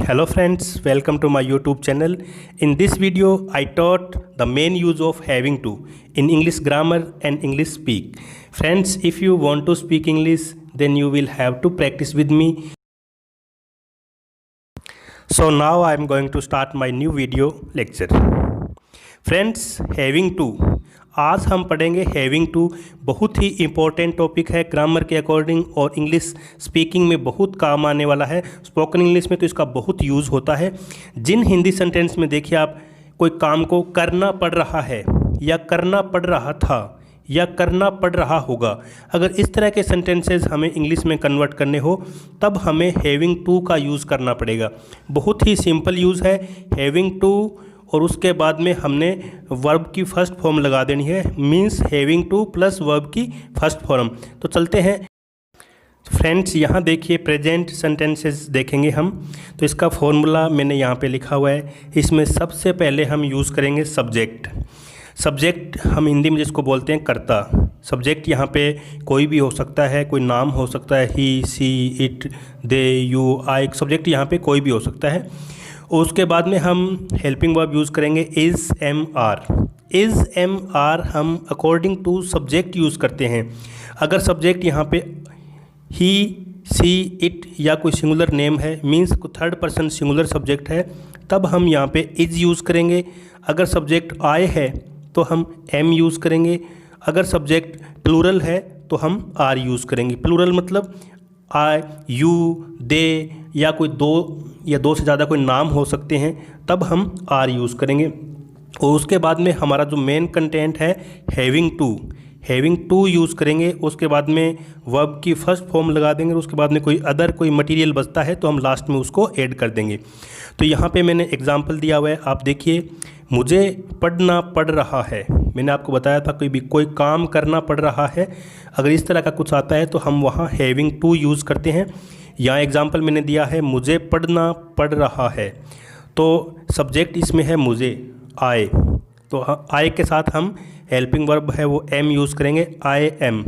Hello friends, welcome to my YouTube channel. In this video, I taught the main use of having to in English grammar and English speak. Friends, if you want to speak English, then you will have to practice with me. So now I am going to start my new video lecture. Friends, having to आज हम पढ़ेंगे having to. बहुत ही important topic है grammar के according और English speaking में बहुत काम आने वाला है। स्पोकन इंग्लिश में तो इसका बहुत यूज़ होता है। जिन हिंदी सेंटेंस में देखिए आप कोई काम को करना पड़ रहा है या करना पड़ रहा था या करना पड़ रहा होगा, अगर इस तरह के सेंटेंसेस हमें इंग्लिश में कन्वर्ट करने हो तब हमें हैविंग टू का यूज़ करना पड़ेगा। बहुत ही सिंपल यूज़ है हैविंग टू और उसके बाद में हमने वर्ब की फर्स्ट फॉर्म लगा देनी है, means having two plus verb की फर्स्ट फॉर्म। तो चलते हैं फ्रेंड्स, यहाँ देखिए प्रेजेंट सेंटेंसेस देखेंगे हम। तो इसका फॉर्मूला मैंने यहाँ पे लिखा हुआ है। इसमें सबसे पहले हम यूज़ करेंगे सब्जेक्ट। सब्जेक्ट हम हिंदी में जिसको बोलते हैं कर्ता। सब्जेक्ट यहाँ पे कोई भी हो सकता है, कोई नाम हो सकता है, he, she, it, they, you, I. Subject यहाँ पे कोई भी हो सकता है। उसके बाद में हम हेल्पिंग वर्ब यूज़ करेंगे is, am, are. Is, am, are हम अकॉर्डिंग टू सब्जेक्ट यूज़ करते हैं। अगर सब्जेक्ट यहाँ पे ही, सी, इट या कोई सिंगुलर नेम है, means third person singular subject है, तब हम यहाँ पे इज़ यूज़ करेंगे। अगर सब्जेक्ट आई है तो हम एम यूज़ करेंगे। अगर सब्जेक्ट प्लूरल है तो हम आर यूज़ करेंगे। प्लूरल मतलब आई, यू, दे या कोई दो से ज़्यादा कोई नाम हो सकते हैं, तब हम आर यूज़ करेंगे। और उसके बाद में हमारा जो मेन कंटेंट है हैविंग टू यूज़ करेंगे। उसके बाद में वर्ब की फर्स्ट फॉर्म लगा देंगे। उसके बाद में कोई मटेरियल बचता है तो हम लास्ट में उसको ऐड कर देंगे। तो यहाँ पे मैंने एग्जांपल दिया हुआ है, आप देखिए। मुझे पढ़ना पड़ रहा है, मैंने आपको बताया था कोई काम करना पड़ रहा है। अगर इस तरह का कुछ आता है तो हम वहाँ हैविंग टू यूज़ करते हैं। यहाँ एग्जांपल मैंने दिया है, मुझे पढ़ना पड़ रहा है, तो सब्जेक्ट इसमें है मुझे, आई। तो आई के साथ हम हेल्पिंग वर्ब है वो एम यूज़ करेंगे, आई एम।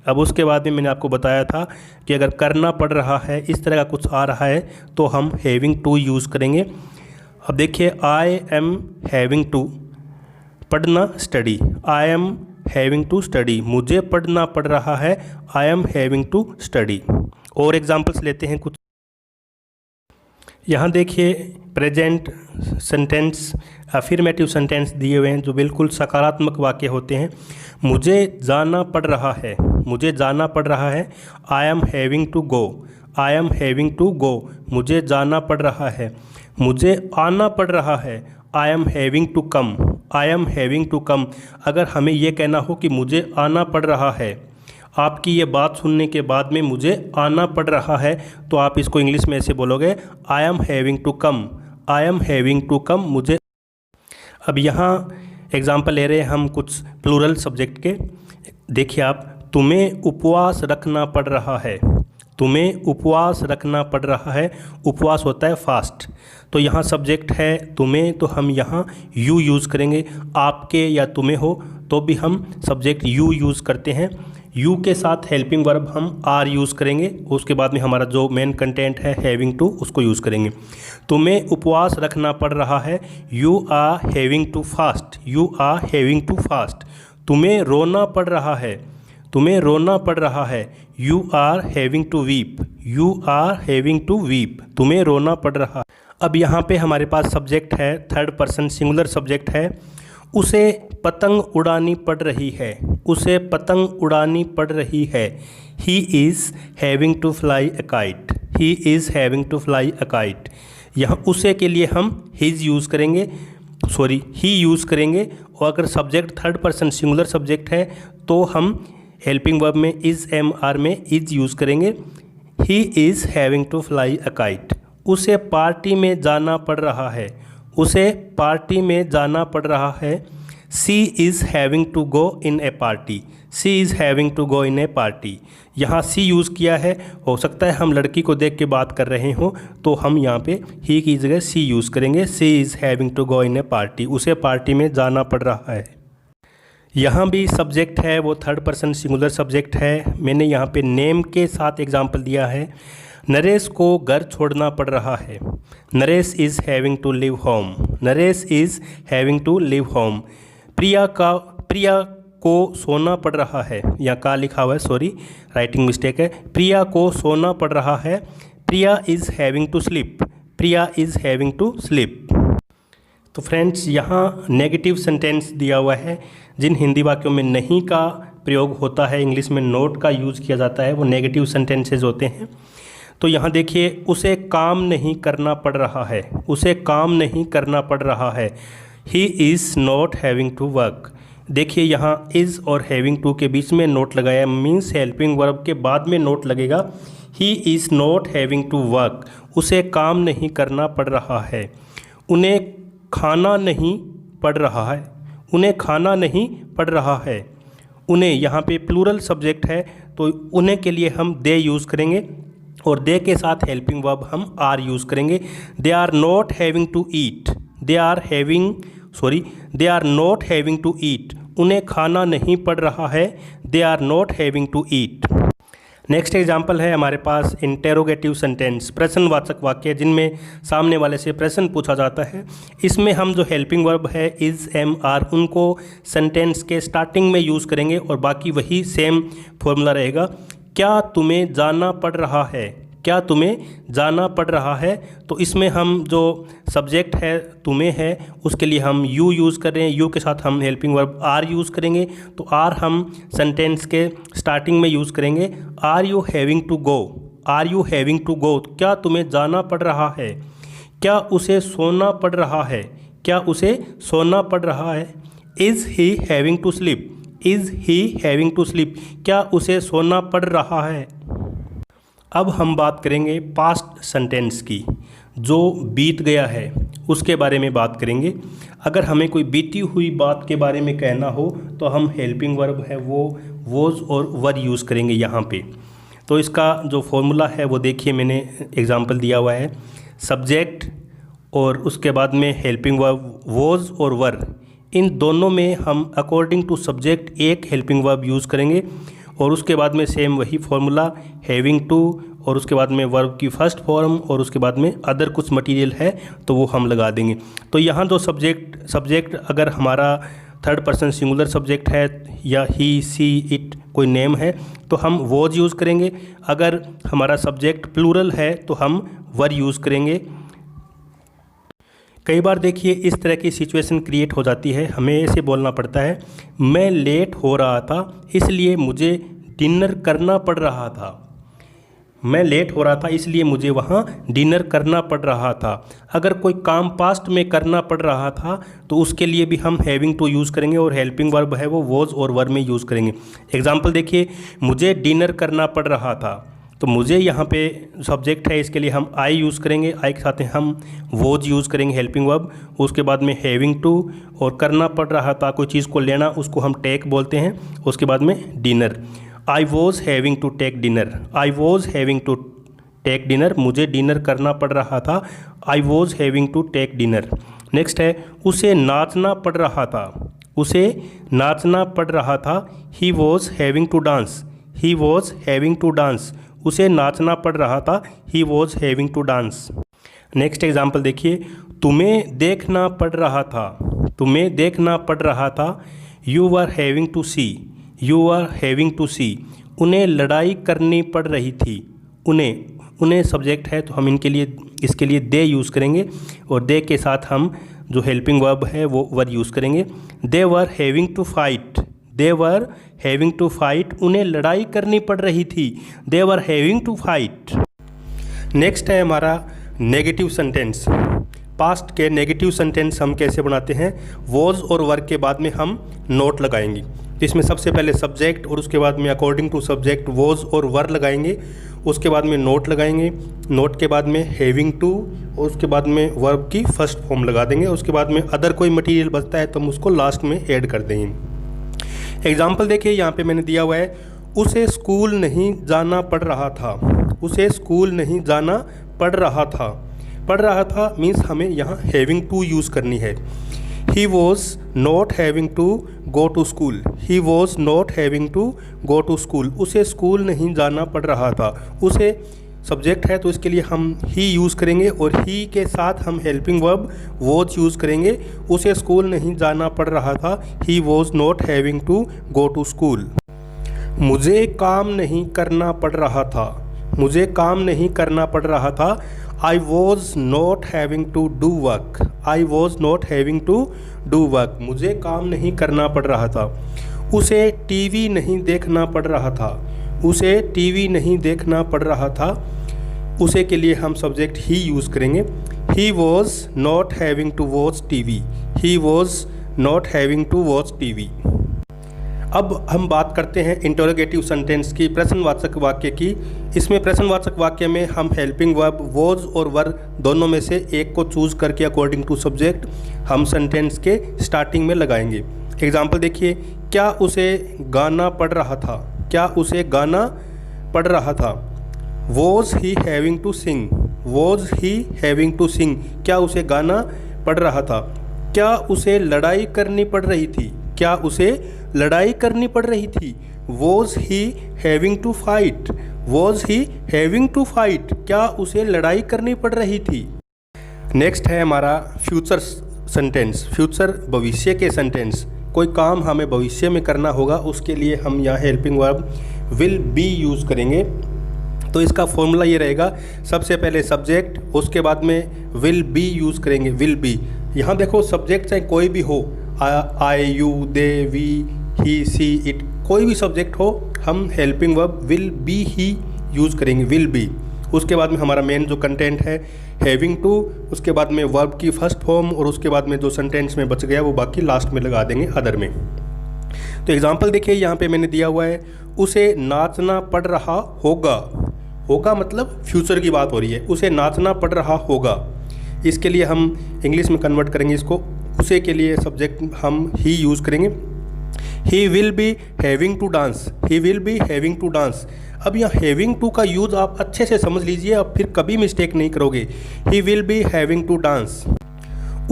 अब उसके बाद में मैंने आपको बताया था कि अगर करना पड़ रहा है, इस तरह का कुछ आ रहा है, तो हम हैविंग टू यूज़ करेंगे। अब देखिए, आई एम हैविंग टू पढ़ना, study. I am having to study, मुझे पढ़ना पड़ रहा है, I am having to study. और एग्जांपल्स लेते हैं कुछ। यहाँ देखिए प्रेजेंट सेंटेंस, अफर्मेटिव सेंटेंस दिए हुए हैं जो बिल्कुल सकारात्मक वाक्य होते हैं। मुझे जाना पड़ रहा है, मुझे जाना पड़ रहा है, I am having to go. I am having to go, मुझे जाना पड़ रहा है। मुझे आना पड़ रहा है, I am having to come. I am having to come, अगर हमें ये कहना हो कि मुझे आना पड़ रहा है, आपकी ये बात सुनने के बाद में मुझे आना पड़ रहा है, तो आप इसको इंग्लिश में ऐसे बोलोगे, I am having to come. I am having to come, मुझे। अब यहाँ एग्जांपल ले रहे हैं हम कुछ प्लूरल सब्जेक्ट के। देखिए आप, तुम्हें उपवास रखना पड़ रहा है। तुम्हें उपवास रखना पड़ रहा है, उपवास होता है फास्ट। तो यहाँ सब्जेक्ट है तुम्हें, तो हम यहाँ यू यूज़ करेंगे। आपके या तुम्हें हो तो भी हम सब्जेक्ट यू यूज़ करते हैं। यू के साथ हेल्पिंग वर्ब हम आर यूज़ करेंगे। उसके बाद में हमारा जो मेन कंटेंट है हैविंग टू, उसको यूज़ करेंगे। तुम्हें उपवास रखना पड़ रहा है, you are having to fast. You are having to fast. तुम्हें रोना पड़ रहा है, तुम्हें रोना पड़ रहा है, you are having to weep. You are having to weep, तुम्हें रोना पड़ रहा। अब यहाँ पे हमारे पास सब्जेक्ट है, थर्ड पर्सन सिंगुलर सब्जेक्ट है। उसे पतंग उड़ानी पड़ रही है, उसे पतंग उड़ानी पड़ रही है, he is having to fly a kite. He is having to fly a kite. यहाँ उसे के लिए हम हिज यूज़ करेंगे, ही यूज़ करेंगे। और अगर subject third person singular subject है तो हम हेल्पिंग वर्ब में इज़, एम, आर में इज़ यूज़ करेंगे। He is having to fly a kite. उसे पार्टी में जाना पड़ रहा है, उसे पार्टी में जाना पड़ रहा है, she is having to go in a party. She is having to go in a party. यहाँ सी यूज़ किया है, हो सकता है हम लड़की को देख के बात कर रहे हों तो हम यहाँ पे ही की जगह सी यूज़ करेंगे। She is having to go in a party, उसे पार्टी में जाना पड़ रहा है। यहाँ भी सब्जेक्ट है वो थर्ड पर्सन सिंगुलर सब्जेक्ट है। मैंने यहाँ पे नेम के साथ एग्जांपल दिया है। नरेश को घर छोड़ना पड़ रहा है। Naresh is having to leave home. Naresh is having to leave home. Priya को सोना पड़ रहा है, या का लिखा हुआ है, सॉरी राइटिंग मिस्टेक है। प्रिया को सोना पड़ रहा है। Priya is having to sleep. Priya is having to sleep. तो फ्रेंड्स, यहाँ नेगेटिव सेंटेंस दिया हुआ है। जिन हिंदी वाक्यों में नहीं का प्रयोग होता है, इंग्लिश में नॉट का यूज़ किया जाता है, वो नेगेटिव सेंटेंसेज होते हैं। तो यहाँ देखिए, उसे काम नहीं करना पड़ रहा है। उसे काम नहीं करना पड़ रहा है। He is not having to work. देखिए यहाँ इज़ और हैविंग टू के बीच में नोट लगाया, मीन्स हेल्पिंग वर्ब के बाद में नोट लगेगा। He is not having to work. उसे काम नहीं करना पड़ रहा है। उन्हें खाना नहीं पड़ रहा है। उन्हें खाना नहीं पड़ रहा है। उन्हें यहाँ पे प्लूरल सब्जेक्ट है, तो उन्हें के लिए हम दे यूज़ करेंगे और दे के साथ हेल्पिंग वर्ब हम आर यूज़ करेंगे। They are not having to eat. They are not having to eat. उन्हें खाना नहीं पड़ रहा है। They are not having to eat. Next example है हमारे पास इंटेरोगेटिव सेंटेंस, प्रश्नवाचक वाक्य जिनमें सामने वाले से प्रश्न पूछा जाता है। इसमें हम जो हेल्पिंग वर्ब है इज़, एम, आर, उनको सेंटेंस के स्टार्टिंग में यूज़ करेंगे और बाकी वही सेम फॉर्मूला रहेगा। क्या तुम्हें जाना पड़ रहा है। क्या तुम्हें जाना पड़ रहा है। तो इसमें हम जो सब्जेक्ट है तुम्हें है, उसके लिए हम यू यूज़ कर रहे हैं। यू के साथ हम हेल्पिंग वर्ब आर यूज़ करेंगे। तो आर हम सेंटेंस के स्टार्टिंग में यूज़ करेंगे। Are you having to go. Are you having to go. क्या तुम्हें जाना पड़ रहा है। क्या उसे सोना पड़ रहा है। क्या उसे सोना पड़ रहा है। Is he having to sleep. Is he having to sleep. क्या उसे सोना पड़ रहा है। अब हम बात करेंगे पास्ट सेंटेंस की, जो बीत गया है उसके बारे में बात करेंगे। अगर हमें कोई बीती हुई बात के बारे में कहना हो तो हम हेल्पिंग वर्ब है वो वॉज और वर यूज़ करेंगे यहाँ पे। तो इसका जो फॉर्मूला है वो देखिए, मैंने एग्जांपल दिया हुआ है। सब्जेक्ट और उसके बाद में हेल्पिंग वर्ब वॉज और वर, इन दोनों में हम अकॉर्डिंग टू सब्जेक्ट एक हेल्पिंग वर्ब यूज़ करेंगे और उसके बाद में सेम वही फॉर्मूला हैविंग टू और उसके बाद में वर्ब की फर्स्ट फॉर्म और उसके बाद में अदर कुछ मटेरियल है तो वो हम लगा देंगे। तो यहाँ जो सब्जेक्ट अगर हमारा थर्ड पर्सन सिंगुलर सब्जेक्ट है या ही, सी, इट कोई नेम है तो हम वॉज यूज़ करेंगे। अगर हमारा सब्जेक्ट प्लूरल है तो हम वर यूज़ करेंगे। कई बार देखिए इस तरह की सिचुएशन क्रिएट हो जाती है, हमें ऐसे बोलना पड़ता है, मैं लेट हो रहा था इसलिए मुझे डिनर करना पड़ रहा था। मैं लेट हो रहा था इसलिए मुझे वहाँ डिनर करना पड़ रहा था। अगर कोई काम पास्ट में करना पड़ रहा था तो उसके लिए भी हम हैविंग टू यूज़ करेंगे और हेल्पिंग वर्ब है वो वॉज और वर में यूज़ करेंगे। एग्जाम्पल देखिए, मुझे डिनर करना पड़ रहा था, तो मुझे यहाँ पे सब्जेक्ट है इसके लिए हम आई यूज़ करेंगे। आई के साथ हम वॉज यूज़ करेंगे हेल्पिंग वर्ब। उसके बाद में हैविंग टू और करना पड़ रहा था कोई चीज़ को लेना, उसको हम टेक बोलते हैं। उसके बाद में dinner, I was having to take dinner. I was having to take dinner, मुझे डिनर करना पड़ रहा था। I was having to take dinner. Next है, उसे नाचना पड़ रहा था। उसे नाचना पड़ रहा था। He was having to dance. He was having to dance, उसे नाचना पड़ रहा था। He was having to dance. Next example देखिए, तुम्हें देखना पड़ रहा था। तुम्हें देखना पड़ रहा था। You are having to see. You are having to see, उन्हें लड़ाई करनी पड़ रही थी। उन्हें सब्जेक्ट है तो हम इसके लिए दे यूज़ करेंगे और दे के साथ हम जो हेल्पिंग वर्ब है वो वर यूज़ करेंगे। They were having to fight. They were having to fight, उन्हें लड़ाई करनी पड़ रही थी। They were having to fight. Next है हमारा नेगेटिव सेंटेंस। पास्ट के नेगेटिव सेंटेंस हम कैसे बनाते हैं, वॉज और वर के बाद में हम नोट लगाएंगे। तो इसमें सबसे पहले सब्जेक्ट और उसके बाद में अकॉर्डिंग टू सब्जेक्ट वॉज और वर लगाएंगे। उसके बाद में नोट लगाएंगे। नोट के बाद में हैविंग टू और उसके बाद में वर्ब की फर्स्ट फॉर्म लगा देंगे। उसके बाद में अदर कोई मटेरियल बचता है तो हम उसको लास्ट में ऐड कर देंगे। एग्जाम्पल देखिए, यहाँ पे मैंने दिया हुआ है, उसे स्कूल नहीं जाना पड़ रहा था। उसे स्कूल नहीं जाना पड़ रहा था। पढ़ रहा था मीन्स हमें यहाँ हैविंग टू यूज़ करनी है। He was not having to go to school. He was not having to go to school, उसे स्कूल नहीं जाना पड़ रहा था। उसे सब्जेक्ट है तो इसके लिए हम ही यूज़ करेंगे और ही के साथ हम हेल्पिंग वर्ब वॉज यूज़ करेंगे। उसे स्कूल नहीं जाना पड़ रहा था, he was not having to go to school. मुझे काम नहीं करना पड़ रहा था, मुझे काम नहीं करना पड़ रहा था, I was not having to do work, I was not having to do work. मुझे काम नहीं करना पड़ रहा था। उसे टीवी नहीं देखना पड़ रहा था, उसे टीवी नहीं देखना पड़ रहा था, उसे के लिए हम सब्जेक्ट ही यूज़ करेंगे। He was not having to watch TV, he was not having to watch TV. अब हम बात करते हैं इंटरोगेटिव सेंटेंस की, प्रश्नवाचक वाक्य की। इसमें प्रश्नवाचक वाक्य में हम हेल्पिंग वर्ब वॉज और वर दोनों में से एक को चूज़ करके अकॉर्डिंग टू सब्जेक्ट हम सेंटेंस के स्टार्टिंग में लगाएंगे। एग्जाम्पल देखिए, क्या उसे गाना पड़ रहा था, क्या उसे गाना पड़ रहा था। Was he having to sing, was he having to sing, क्या उसे गाना पड़ रहा था। क्या उसे लड़ाई करनी पड़ रही थी, क्या उसे लड़ाई करनी पड़ रही थी। Was he having to fight, was he having to fight, क्या उसे लड़ाई करनी पड़ रही थी। नेक्स्ट है हमारा फ्यूचर सेंटेंस, फ्यूचर भविष्य के सेंटेंस। कोई काम हमें भविष्य में करना होगा, उसके लिए हम यहाँ helping verb will be use करेंगे। तो इसका फॉर्मूला ये रहेगा, सबसे पहले सब्जेक्ट, उसके बाद में विल बी यूज़ करेंगे, विल बी। यहाँ देखो सब्जेक्ट चाहे कोई भी हो, I you they we he she it, कोई भी सब्जेक्ट हो, हम हेल्पिंग वर्ब विल बी ही यूज़ करेंगे, विल बी। उसके बाद में हमारा मेन जो कंटेंट है हैविंग टू, उसके बाद में वर्ब की फर्स्ट फॉर्म, और उसके बाद में जो सेंटेंस में बच गया वो बाकी लास्ट में लगा देंगे अदर में। तो एग्जांपल देखिए यहाँ पे मैंने दिया हुआ है, उसे नाचना पड़ रहा होगा, होगा मतलब फ्यूचर की बात हो रही है, उसे नाचना पड़ रहा होगा। इसके लिए हम इंग्लिश में कन्वर्ट करेंगे इसको, उसे के लिए सब्जेक्ट हम ही यूज़ करेंगे। He will be having to dance, he will be having to dance. अब यहाँ हैविंग टू का यूज़ आप अच्छे से समझ लीजिए, अब फिर कभी मिस्टेक नहीं करोगे। He will be having to dance.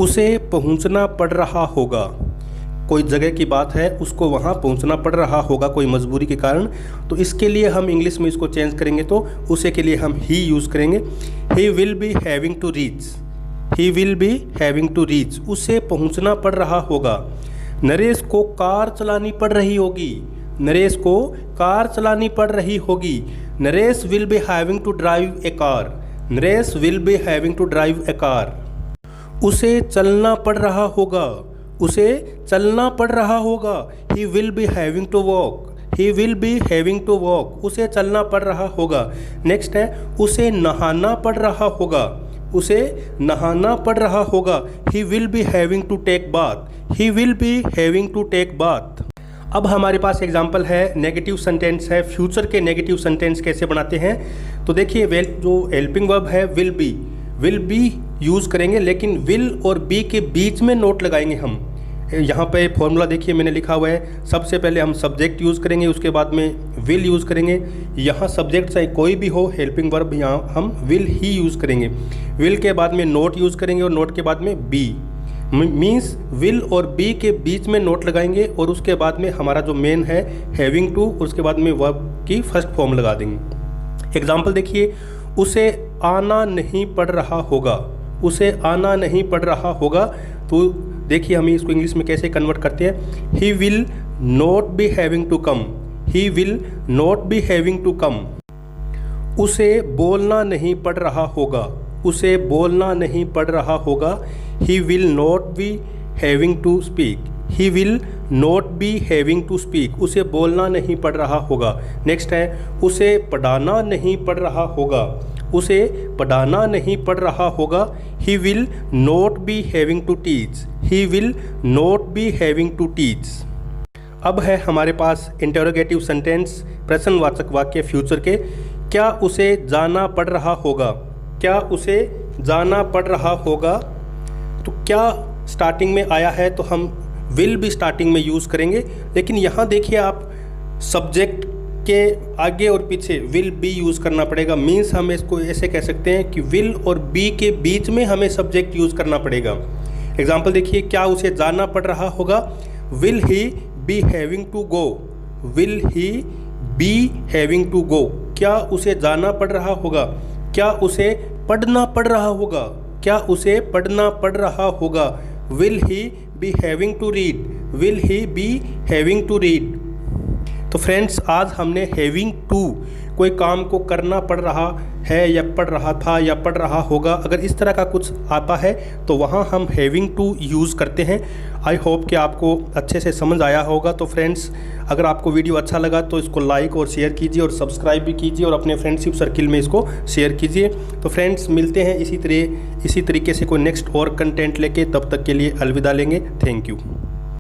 उसे पहुँचना पड़ रहा होगा, कोई जगह की बात है, उसको वहाँ पहुँचना पड़ रहा होगा कोई मजबूरी के कारण, तो इसके लिए हम इंग्लिश में इसको चेंज करेंगे, तो उसे के लिए हम ही यूज़ करेंगे। He will be having to reach, he will be having to reach, उसे पहुँचना पड़ रहा होगा। नरेश को कार चलानी पड़ रही होगी, नरेश को कार चलानी पड़ रही होगी। Naresh will be having to drive a car, Naresh will be having to drive a car. उसे चलना पड़ रहा होगा, उसे चलना पड़ रहा होगा। He will be having to walk, he will be having to walk, उसे चलना पड़ रहा होगा। नेक्स्ट है, उसे नहाना पड़ रहा होगा, उसे नहाना पड़ रहा होगा। He will be having to take bath, he will be having to take bath. अब हमारे पास एग्जाम्पल है, नेगेटिव सेंटेंस है, फ्यूचर के नेगेटिव सेंटेंस कैसे बनाते हैं। तो देखिए जो हेल्पिंग वर्ब है विल बी यूज़ करेंगे, लेकिन विल और बी के बीच में नोट लगाएंगे हम। यहाँ पे फॉर्मूला देखिए मैंने लिखा हुआ है, सबसे पहले हम सब्जेक्ट यूज़ करेंगे, उसके बाद में विल यूज़ करेंगे। यहाँ सब्जेक्ट चाहे कोई भी हो, हेल्पिंग वर्ब यहाँ हम विल ही यूज़ करेंगे। विल के बाद में नोट यूज़ करेंगे और नोट के बाद में बी, मीन्स विल और बी के बीच में नोट लगाएंगे, और उसके बाद में हमारा जो मेन है हैविंग टू, उसके बाद में वर्ब की फर्स्ट फॉर्म लगा देंगे। एग्जाम्पल देखिए, उसे आना नहीं पड़ रहा होगा, उसे आना नहीं पड़ रहा होगा। तो देखिए हम इसको इंग्लिश में कैसे कन्वर्ट करते हैं, he will not be having to come, he will not be having to come. उसे बोलना नहीं पड़ रहा होगा, उसे बोलना नहीं पड़ रहा होगा। He will not be having to speak, he will not be having to speak, उसे बोलना नहीं पड़ रहा होगा। नेक्स्ट है, उसे पढ़ाना नहीं पड़ रहा होगा, उसे पढ़ाना नहीं पड़ रहा होगा। He will not be having to teach, he will not be having to teach. अब है हमारे पास इंटरोगेटिव सेंटेंस, प्रश्नवाचक वाक्य फ्यूचर के। क्या उसे जाना पड़ रहा होगा, क्या उसे जाना पड़ रहा होगा। तो क्या स्टार्टिंग में आया है तो हम विल भी स्टार्टिंग में यूज़ करेंगे, लेकिन यहाँ देखिए आप सब्जेक्ट के आगे और पीछे विल बी यूज़ करना पड़ेगा। मीन्स हम इसको ऐसे कह सकते हैं कि विल और बी के बीच में हमें सब्जेक्ट यूज़ करना पड़ेगा। एग्जाम्पल देखिए, क्या उसे जाना पड़ रहा होगा। Will he be having to go, will he be having to go, क्या उसे जाना पड़ रहा होगा, क्या उसे पढ़ना पड़ रहा होगा, क्या उसे पढ़ना पड़ रहा होगा। Will he be having to read, will he be having to read. तो फ्रेंड्स आज हमने हैविंग टू, कोई काम को करना पड़ रहा है या पढ़ रहा था या पढ़ रहा होगा, अगर इस तरह का कुछ आता है तो वहाँ हम हैविंग टू यूज़ करते हैं। आई होप कि आपको अच्छे से समझ आया होगा। तो फ्रेंड्स अगर आपको वीडियो अच्छा लगा तो इसको लाइक और शेयर कीजिए और सब्सक्राइब भी कीजिए और अपने फ्रेंडशिप सर्किल में इसको शेयर कीजिए। तो फ्रेंड्स मिलते हैं इसी तरीके से कोई नेक्स्ट और कंटेंट लेके, तब तक के लिए अलविदा लेंगे। Thank you.